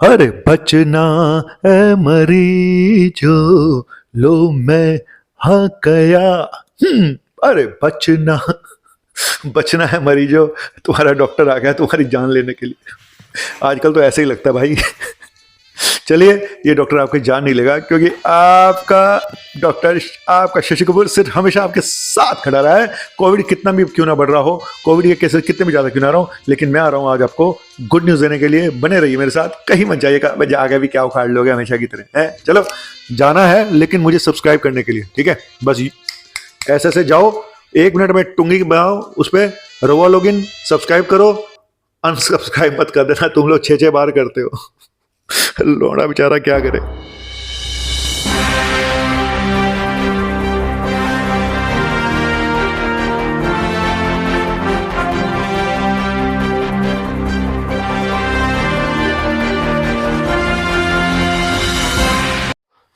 अरे बचना है मरीजो, लो मैं हाँ गया। अरे बचना, बचना है मरीजो, तुम्हारा डॉक्टर आ गया तुम्हारी जान लेने के लिए। आजकल तो ऐसे ही लगता है भाई। चलिए, ये डॉक्टर आपकी जान नहीं लेगा, क्योंकि आपका डॉक्टर, आपका शशि कपूर सिर्फ हमेशा आपके साथ खड़ा रहा है। कोविड कितना भी क्यों ना बढ़ रहा हो, कोविड के केसेस कितने भी ज्यादा क्यों ना रहा हो, लेकिन मैं आ रहा हूं आज आपको गुड न्यूज देने के लिए। बने रहिए मेरे साथ, कहीं मत जाइएगा। मैं आगे भी क्या उखाड़ लोगे हमेशा की तरह है। चलो, जाना है लेकिन मुझे सब्सक्राइब करने के लिए, ठीक है? बस ऐसे ऐसे जाओ, 1 मिनट में टुंगी बनाओ, उस पर रोवा लॉगिन, सब्सक्राइब करो, अनसब्सक्राइब मत कर देना। तुम लोग 6-6 बार करते हो। लोड़ा बेचारा क्या करे।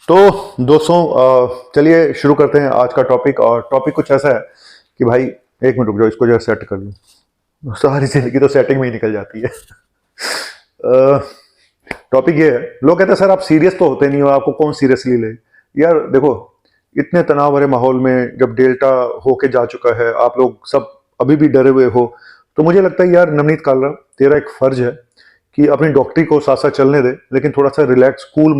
तो दोस्तों, चलिए शुरू करते हैं आज का टॉपिक। और टॉपिक कुछ ऐसा है कि भाई, 1 मिनट रुक जाओ, इसको जो सेट कर लूँ। सारी जिंदगी तो सेटिंग में ही निकल जाती है। टॉपिक ये है, लोग कहते हैं सर आप सीरियस तो होते नहीं हो, आपको कौन सीरियसली ले। यार देखो, इतने तनाव भरे माहौल में जब डेल्टा होके जा चुका है, आप लोग सब अभी भी डरे हुए हो, तो मुझे लगता है यार नवनीत कालरा, तेरा एक फर्ज है कि अपनी डॉक्टरी को साथ साथ चलने दे, लेकिन थोड़ा सा रिलैक्स कूल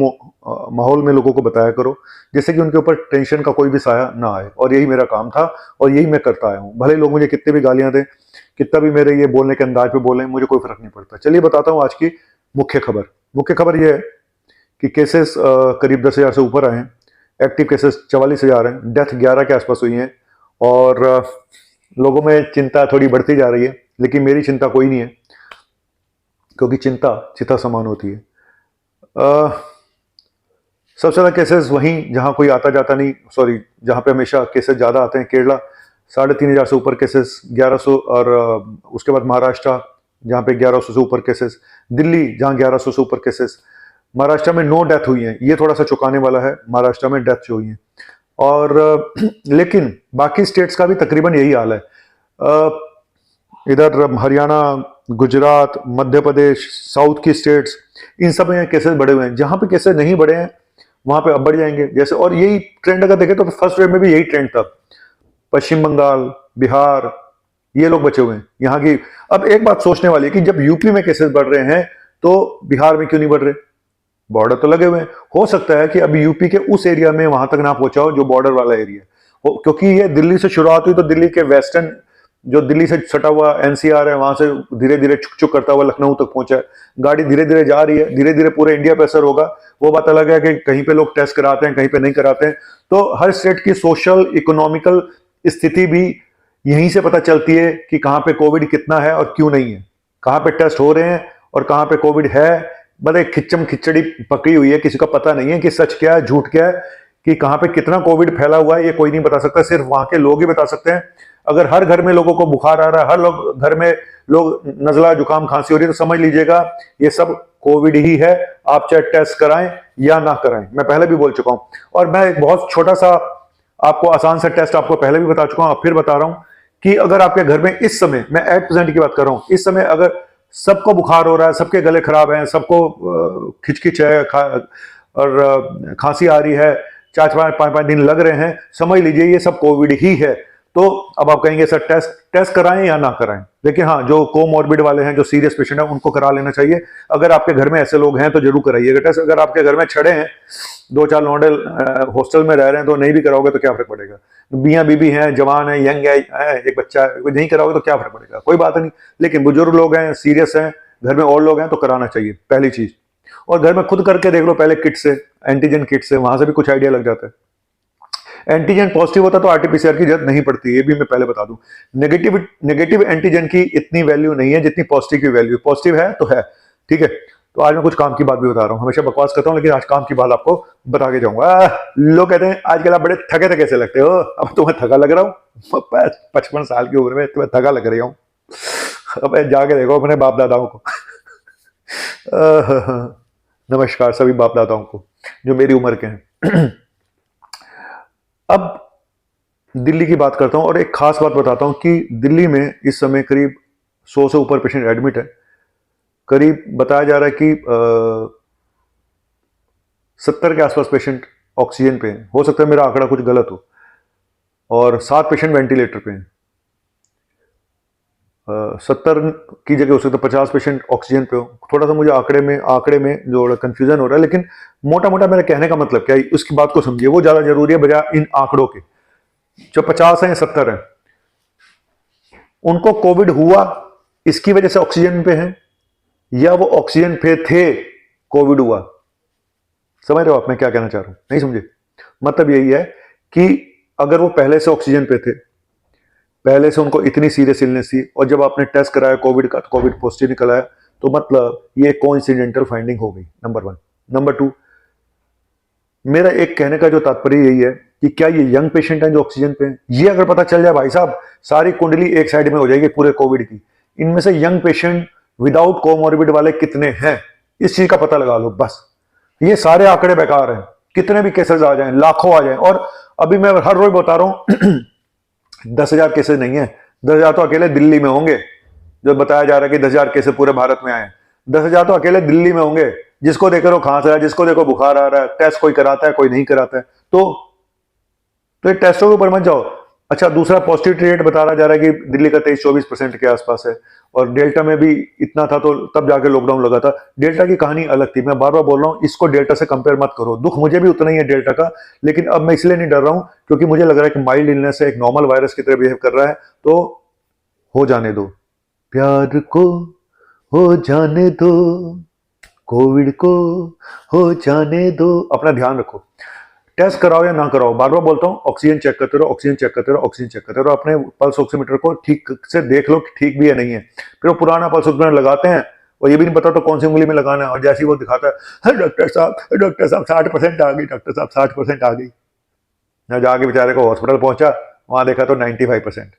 माहौल में लोगों को बताया करो, जिससे कि उनके ऊपर टेंशन का कोई भी साया ना आए। और यही मेरा काम था और यही मैं करता आया हूँ। भले लोग मुझे कितने भी गालियां दें, कितना भी मेरे ये बोलने के अंदाज पे बोलें, मुझे कोई फर्क नहीं पड़ता। चलिए बताता हूँ आज की मुख्य खबर। मुख्य खबर यह है कि केसेस करीब 10,000 से ऊपर आए हैं, एक्टिव केसेस 44,000 हैं, डेथ 11 के आसपास हुई हैं। और लोगों में चिंता थोड़ी बढ़ती जा रही है, लेकिन मेरी चिंता कोई नहीं है, क्योंकि चिंता चिता समान होती है। सबसे ज्यादा केसेस वहीं जहां कोई आता जाता नहीं, सॉरी, जहां पे हमेशा केसेस ज्यादा आते हैं, केरला 3,500 से ऊपर केसेस, 1100। और उसके बाद महाराष्ट्र जहां पे 1100 से ऊपर केसेस, दिल्ली जहां 1100 से ऊपर केसेस। महाराष्ट्र में 9 डेथ हुई हैं, ये थोड़ा सा चौंकाने वाला है, महाराष्ट्र में डेथ जो हुई है। और लेकिन बाकी स्टेट्स का भी तकरीबन यही हाल है। इधर हरियाणा, गुजरात, मध्य प्रदेश, साउथ की स्टेट्स, इन सब में केसेस बढ़े हुए हैं। जहां पे केसेस नहीं बढ़े हैं वहां पे अब बढ़ जाएंगे जैसे। और यही ट्रेंड अगर देखें तो फर्स्ट वेव में भी यही ट्रेंड था। पश्चिम बंगाल, बिहार, ये लोग बचे हुए हैं यहाँ की। अब एक बात सोचने वाली है कि जब यूपी में केसेस बढ़ रहे हैं तो बिहार में क्यों नहीं बढ़ रहे? बॉर्डर तो लगे हुए हैं। हो सकता है कि अभी यूपी के उस एरिया में वहां तक ना पहुंचा हो जो बॉर्डर वाला एरिया है, क्योंकि ये दिल्ली से शुरुआत हुई तो दिल्ली के वेस्टर्न, जो दिल्ली से सटा हुआ एनसीआर है, वहां से धीरे धीरे छुक छुक करता हुआ लखनऊ तक पहुंचा है। गाड़ी धीरे धीरे जा रही है, धीरे धीरे पूरे इंडिया पे असर होगा। वो बात अलग है कि कहीं पे लोग टेस्ट कराते हैं, कहीं पे नहीं कराते हैं। तो हर स्टेट की सोशल इकोनॉमिकल स्थिति भी यहीं से पता चलती है कि कहाँ पे कोविड कितना है और क्यों नहीं है, कहाँ पे टेस्ट हो रहे हैं और कहाँ पे कोविड है। बड़े खिच्चम खिचड़ी पकड़ी हुई है, किसी का पता नहीं है कि सच क्या है झूठ क्या है, कि कहाँ पे कितना कोविड फैला हुआ है, ये कोई नहीं बता सकता, सिर्फ वहां के लोग ही बता सकते हैं। अगर हर घर में लोगों को बुखार आ रहा है, हर लोग घर में लोग नजला जुकाम खांसी हो रही है, तो समझ लीजिएगा ये सब कोविड ही है। आप चाहे टेस्ट कराएं या ना कराएं, मैं पहले भी बोल चुका हूं। और मैं एक बहुत छोटा सा आपको आसान सा टेस्ट आपको पहले भी बता चुका हूं, अब फिर बता रहा हूं कि अगर आपके घर में इस समय, मैं 8% की बात कर रहा हूं, इस समय अगर सबको बुखार हो रहा है, सबके गले खराब हैं, सबको खिचखिच है, और खांसी आ रही है, 4-5 दिन लग रहे हैं, समझ लीजिए ये सब कोविड ही है। तो अब आप कहेंगे सर टेस्ट कराएं या ना कराएं? देखिए, हाँ, जो कोमॉर्बिड वाले हैं, जो सीरियस पेशेंट है, उनको करा लेना चाहिए। अगर आपके घर में ऐसे लोग हैं तो जरूर कराइएगा टेस्ट। अगर आपके घर में छड़े हैं, 2-4 लौंडे हॉस्टल में रह रहे हैं, तो नहीं भी कराओगे तो क्या फर्क पड़ेगा? मियाँ बीबी हैं, जवान है, यंग है, एक बच्चा है, नहीं कराओगे तो क्या फर्क पड़ेगा? कोई बात नहीं। लेकिन बुजुर्ग लोग हैं, सीरियस हैं, घर में और लोग हैं, तो कराना चाहिए, पहली चीज। और घर में खुद करके देख लो पहले, किट से, एंटीजन किट से, वहां से भी कुछ आइडिया लग जाता है। एंटीजन पॉजिटिव होता तो आरटीपीसीआर की जरूरत नहीं पड़ती, ये भी मैं पहले बता दूं। नेगेटिव एंटीजन की इतनी वैल्यू नहीं है जितनी पॉजिटिव की वैल्यू। पॉजिटिव है तो है, ठीक है। तो आज मैं कुछ काम की बात भी बता रहा हूँ, हमेशा बकवास करता हूँ, लेकिन आज काम की बात आपको बता के जाऊंगा। लोग कहते हैं आजकल आप बड़े थके थके से लगते हो। अब तुम्हें थका लग रहा हूँ? 55 साल की उम्र में तुम्हें थका लग रही हूँ? अब जाके देखो अपने बाप दादाओं को। नमस्कार सभी बाप दादाओं को जो मेरी उम्र के हैं। अब दिल्ली की बात करता हूं और एक खास बात बताता हूं कि दिल्ली में इस समय करीब 100 से ऊपर पेशेंट एडमिट है। करीब बताया जा रहा है कि 70 के आसपास पेशेंट ऑक्सीजन पे हैं। हो सकता है मेरा आंकड़ा कुछ गलत हो, और 7 पेशेंट वेंटिलेटर पे हैं। 70 की जगह हो सकता है 50 पेशेंट ऑक्सीजन पे हो। थोड़ा सा मुझे आंकड़े में जो कंफ्यूजन हो रहा है, लेकिन मोटा मोटा मेरा कहने का मतलब क्या है, उसकी बात को समझिए, वो ज्यादा जरूरी है बजाय इन आंकड़ों के। जो 50 है या 70 है, उनको कोविड हुआ इसकी वजह से ऑक्सीजन पे हैं, या वो ऑक्सीजन पे थे, कोविड हुआ। समझ रहे हो आप मैं क्या कहना चाह रहा हूं? नहीं समझे? मतलब यही है कि अगर वो पहले से ऑक्सीजन पे थे, पहले से उनको इतनी सीरियस इलनेस थी, और जब आपने टेस्ट कराया कोविड का तो कोविड पॉजिटिव निकल आया, तो मतलब ये कोइंसिडेंटल फाइंडिंग हो गई, नंबर 1। नंबर 2, मेरा एक कहने का जो तात्पर्य यही है कि क्या ये यंग पेशेंट हैं जो ऑक्सीजन पे हैं? ये अगर पता चल जाए भाई साहब, सारी कुंडली एक साइड में हो जाएगी पूरे कोविड की। इनमें से यंग पेशेंट विदाउट कोमोर्बिड वाले कितने हैं, इस चीज का पता लगा लो बस। ये सारे आंकड़े बेकार हैं, कितने भी केसेस आ जाएं, लाखों आ जाएं। और अभी मैं हर रोज बता रहा हूं 10,000 केसेस नहीं है, 10,000 तो अकेले दिल्ली में होंगे। जो बताया जा रहा है कि 10,000 केसेस पूरे भारत में आए, 10,000 तो अकेले दिल्ली में होंगे। जिसको देखो खांस रहा है, जिसको देखो बुखार आ रहा है, टेस्ट कोई कराता है कोई नहीं कराता है। तो ये टेस्टों के ऊपर मत जाओ। अच्छा, दूसरा पॉजिटिविटी रेट बता रहा जा रहा है कि दिल्ली का 23-24% के आसपास है, और डेल्टा में भी इतना था, तो तब जाके लॉकडाउन लगा था। डेल्टा की कहानी अलग थी, मैं बार बार बोल रहा हूं, इसको डेल्टा से कंपेयर मत करो। दुख मुझे भी उतना ही है डेल्टा का, लेकिन अब मैं इसलिए नहीं डर रहा हूं क्योंकि मुझे लग रहा है कि माइल्ड इलनेस है, एक नॉर्मल वायरस की तरह बिहेव कर रहा है, तो हो जाने दो, प्यार को हो जाने दो, कोविड को हो जाने दो। अपना ध्यान रखो, टेस्ट कराओ या ना कराओ, बार बार बोलता हूं, ऑक्सीजन चेक करते रहो, ऑक्सीजन चेक करते रहो, ऑक्सीजन चेक करते रहो। अपने पल्स ऑक्सीमीटर को ठीक से देख लो कि ठीक भी है नहीं है। फिर वो पुराना पल्स ऑक्सीमीटर लगाते हैं, और ये भी नहीं पता तो कौन सी उंगली में लगाना है, और जैसे ही वो दिखाता है, डॉक्टर साहब 60% आ गई, डॉक्टर साहब 60% आ गई। ना जाके बेचारे को हॉस्पिटल पहुंचा, वहां देखा तो 95%।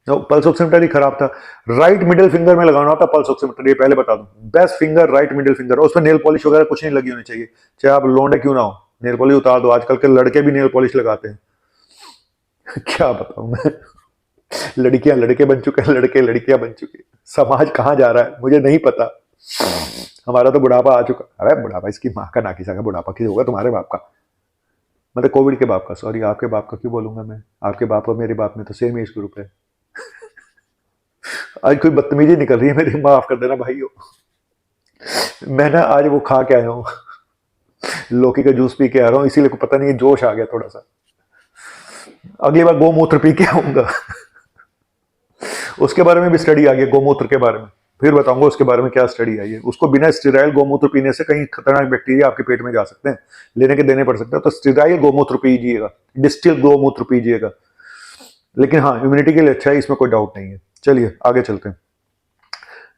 तो पल्स ऑक्सीमीटर ही खराब था। राइट मिडिल फिंगर में लगाना होता पल्स ऑक्सीमीटर, ये पहले बता दूं, best finger right middle finger. उसमें नेल पॉलिश वगैरह कुछ नहीं लगी होनी चाहिए, चाहे आप लौंडे क्यों ना हो, नेल पॉलिश उतार दो। आजकल के लड़के भी नेल पॉलिश लगाते हैं क्या बताऊं मैं, लड़कियां लड़के बन चुके हैं, लड़के लड़कियां बन चुके हैं। समाज कहां जा रहा है मुझे नहीं पता। हमारा तो बुढ़ापा आ चुका। अरे बुढ़ापा इसकी माँ का नाकी सा, बुढ़ापा किस होगा तुम्हारे बाप का, मतलब कोविड के बाप का, सॉरी आपके बाप का क्यों बोलूंगा मैं, आपके बाप और मेरे बाप में तो सेम एज ग्रुप है। आज कोई बदतमीजी निकल रही है मेरी, माफ कर देना भाइयों। मैं ना आज वो खा के आया हूँ, लौकी का जूस पी के आ रहा हूँ, इसीलिए पता नहीं जोश आ गया थोड़ा सा। अगली बार गोमूत्र पी के आऊंगा उसके बारे में भी स्टडी आ गई, गोमूत्र के बारे में फिर बताऊंगा उसके बारे में क्या स्टडी आई है। उसको बिना स्टेराइल गोमूत्र पीने से कहीं खतरनाक बैक्टीरिया आपके पेट में जा सकते हैं, लेने के देने पड़ सकते हैं। तो स्टेराइल गोमूत्र पीजिएगा, डिस्टिल गोमूत्र पीजिएगा। लेकिन हाँ, इम्यूनिटी के लिए अच्छा है, इसमें कोई डाउट नहीं है। चलिए आगे चलते हैं।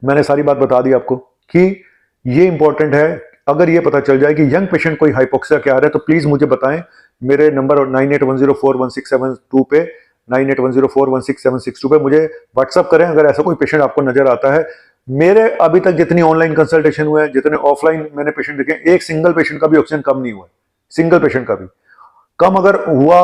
मैंने सारी बात बता दी आपको कि ये इंपॉर्टेंट है। अगर ये पता चल जाए कि यंग पेशेंट कोई हाइपोक्सिया के आ रहा है, तो प्लीज मुझे बताएं। मेरे नंबर 9810416762 पे, 9810416762 पे मुझे व्हाट्सअप करें अगर ऐसा कोई पेशेंट आपको नजर आता है। मेरे अभी तक जितनी ऑनलाइन कंसल्टेशन हुए हैं, जितने ऑफलाइन मैंने पेशेंट देखे, एक सिंगल पेशेंट का भी ऑक्सीजन कम नहीं हुआ, सिंगल पेशेंट का भी। कम अगर हुआ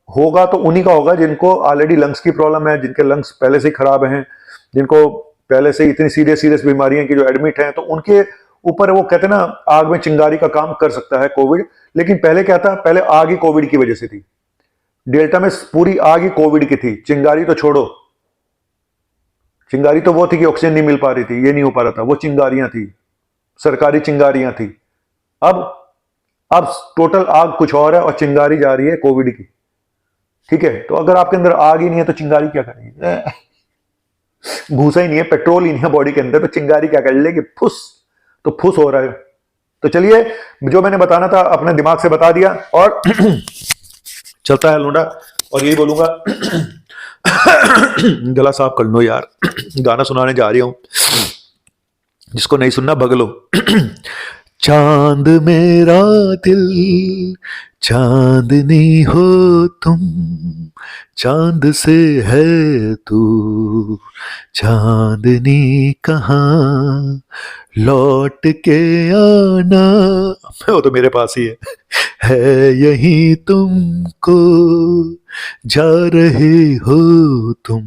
होगा तो उन्हीं का होगा जिनको ऑलरेडी लंग्स की प्रॉब्लम है, जिनके लंग्स पहले से ही खराब हैं, जिनको पहले से इतनी सीरियस बीमारियां की जो एडमिट हैं, तो उनके ऊपर वो कहते हैं ना, आग में चिंगारी का काम कर सकता है कोविड। लेकिन पहले क्या था, पहले आग ही कोविड की वजह से थी। डेल्टा में पूरी आग ही कोविड की थी, चिंगारी तो छोड़ो। चिंगारी तो वो थी कि ऑक्सीजन नहीं मिल पा रही थी, ये नहीं हो पा रहा था, वो चिंगारियां थी, सरकारी चिंगारियां थी। अब टोटल आग कुछ और है, और चिंगारी जा रही है कोविड की। ठीक है, तो अगर आपके अंदर आग ही नहीं है तो चिंगारी क्या करेगी? घूसा ही नहीं है, पेट्रोल ही नहीं है बॉडी के अंदर, तो चिंगारी क्या कर लेगी? फुस, तो फुस हो रहा है। तो चलिए, जो मैंने बताना था अपने दिमाग से बता दिया, और चलता है लूंडा, और यही बोलूंगा गला साफ कर लो यार, गाना सुनाने जा रही हूं, जिसको नहीं सुनना भगलो। चांद मेरा दिल, चांदनी हो तुम, चांद से है तू, चांदनी कहाँ लौट के आना, वो तो मेरे पास ही है यही तुमको जा रहे हो तुम।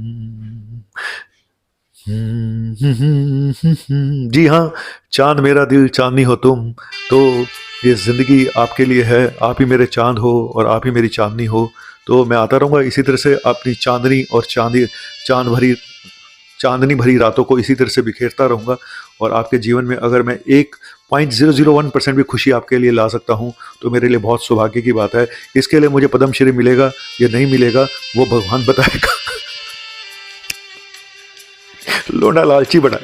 जी हाँ, चांद मेरा दिल चांदनी हो तुम। तो ये ज़िंदगी आपके लिए है, आप ही मेरे चांद हो और आप ही मेरी चांदनी हो। तो मैं आता रहूँगा इसी तरह से अपनी चांदनी और चांद भरी चांदनी भरी रातों को इसी तरह से बिखेरता रहूँगा। और आपके जीवन में अगर मैं 1.001% भी खुशी आपके लिए ला सकता हूँ तो मेरे लिए बहुत सौभाग्य की बात है। इसके लिए मुझे पद्मश्री मिलेगा या नहीं मिलेगा वो भगवान बताएगा। लोना लालची बना।